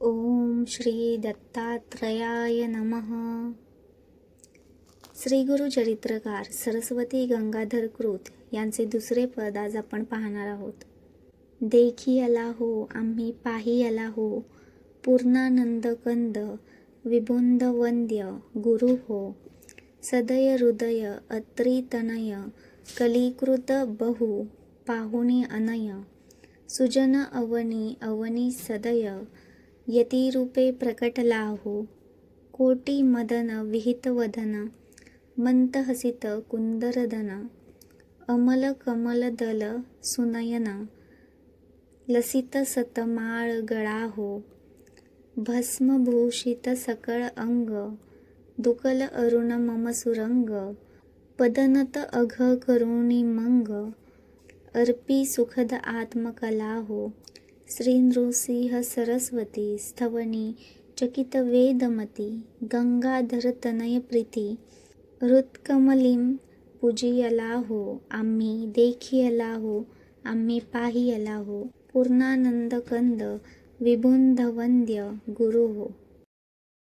ओम श्री दत्तात्रयाय नमः. श्री गुरु चरित्रकार सरस्वती गंगाधर कृत यांचे दुसरे पद आज आपण पाहणार आहोत. देखी आला हो आम्ही पाही आला हो, पूर्णानंद कंद विबुंद वंद्य गुरु हो. सदय हृदय अत्री तनय, कलीकृत बहु पाहुणी अनय. सुजन अवनी अवनी सदय, यतिरूपे प्रकटला हो. कोटी मदन विहित वदन, मंत हसित कुंदरदन. अमल कमल दल सुनयन, लसित सतमाळ गळा हो. भस्मभूषित सकळ अंग, दुकल अरुण मम सुरंग. पदनत अघ करुणी मंग, अर्पी सुखद आत्मकला हो. श्री नृसिंह सरस्वती स्थवनी चकित वेदमती. गंगाधर तनय प्रीती, हृत्कमलीं पूजियला हो आम्ही. देखियला हो आम्ही पाहियला हो, पूर्णानंद कंद विबुंद वंद्य गुरु हो.